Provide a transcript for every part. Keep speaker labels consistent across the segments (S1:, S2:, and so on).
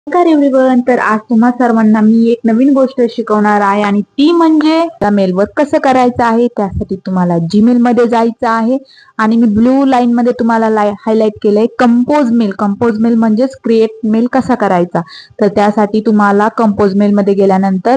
S1: नमस्कार एव्हरीवन. तर आज तुम्हा सर्वांना मी एक नवीन गोष्ट शिकवणार आहे आणि ती म्हणजे मेलवर कसं करायचं आहे. त्यासाठी तुम्हाला जीमेल मध्ये जायचं आहे आणि मी ब्लू लाईन मध्ये तुम्हाला हायलाइट केलंय कंपोज मेल. कंपोज मेल म्हणजेच क्रिएट मेल कसा करायचा. तर त्यासाठी तुम्हाला कंपोज मेल मध्ये गेल्यानंतर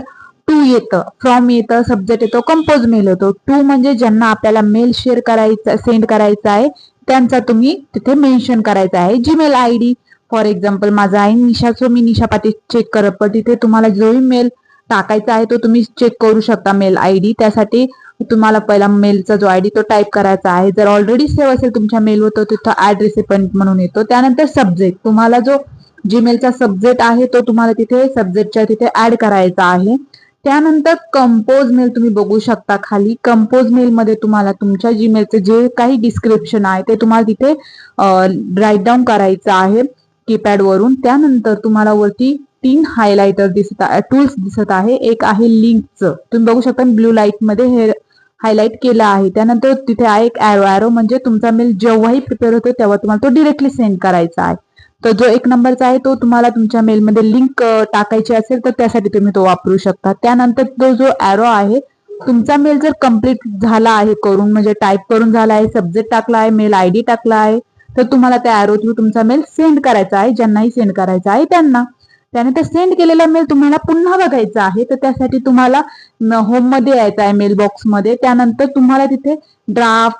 S1: टू येतं, फ्रॉम येतं, सब्जेक्ट येतो, कंपोज मेल येतो. टू म्हणजे ज्यांना आपल्याला मेल शेअर करायचा, सेंड करायचा आहे त्यांचा तुम्ही तिथे मेन्शन करायचा आहे जीमेल आयडी. फॉर एक्झाम्पल माझा आहे निशा, सो मी निशा पाटील चेक करत, पण तिथे तुम्हाला जो मेल टाकायचा आहे तो तुम्ही चेक करू शकता मेल आयडी. त्यासाठी तुम्हाला पहिला मेलचा जो आयडी तो टाईप करायचा आहे. जर ऑलरेडी सेव्ह असेल तुमच्या मेलवर तर तिथं ऍड रिसिपंट म्हणून येतो. त्यानंतर सब्जेक्ट, तुम्हाला जो जीमेलचा सब्जेक्ट आहे तो तुम्हाला तिथे सब्जेक्टच्या तिथे ऍड करायचा आहे. त्यानंतर कंपोज मेल तुम्ही बघू शकता खाली. कंपोज मेल मध्ये तुम्हाला तुमच्या जीमेलचे जे काही डिस्क्रिप्शन आहे ते तुम्हाला तिथे राईट डाऊन करायचं आहे कीपॅड वरून. त्यानंतर तुम्हाला वरती 3 हायलायटर दिसत आहे, टूल्स दिसत आहे. एक आहे लिंकचं, तुम्ही बघू शकता ब्लू लाईट मध्ये हे हायलाइट केलं आहे. त्यानंतर तिथे आहे एक ॲरो म्हणजे तुमचा मेल जेव्हाही प्रिपेअर होतो तेव्हा तुम्हाला तो डिरेक्टली सेंड करायचा आहे. तर जो 1 नंबरचा आहे तो तुम्हाला तुमच्या मेलमध्ये लिंक टाकायची असेल तर त्यासाठी तुम्ही तो वापरू शकता. त्यानंतर तो जो ॲरो आहे, तुमचा मेल जर कम्प्लीट झाला आहे करून, म्हणजे टाईप करून झाला आहे, सब्जेक्ट टाकला आहे, मेल आयडी टाकला आहे, तर तुम्हाला त्या ॲरो थ्रू तुमचा मेल सेंड करायचा आहे ज्यांनाही सेंड करायचा आहे त्यांना. त्यानंतर सेंड केलेला मेल तुम्हाला पुन्हा बघायचा आहे. तर त्यासाठी तुम्हाला होम मध्ये यायचं आहे, मेल बॉक्स मध्ये. त्यानंतर तुम्हाला तिथे ड्राफ्ट,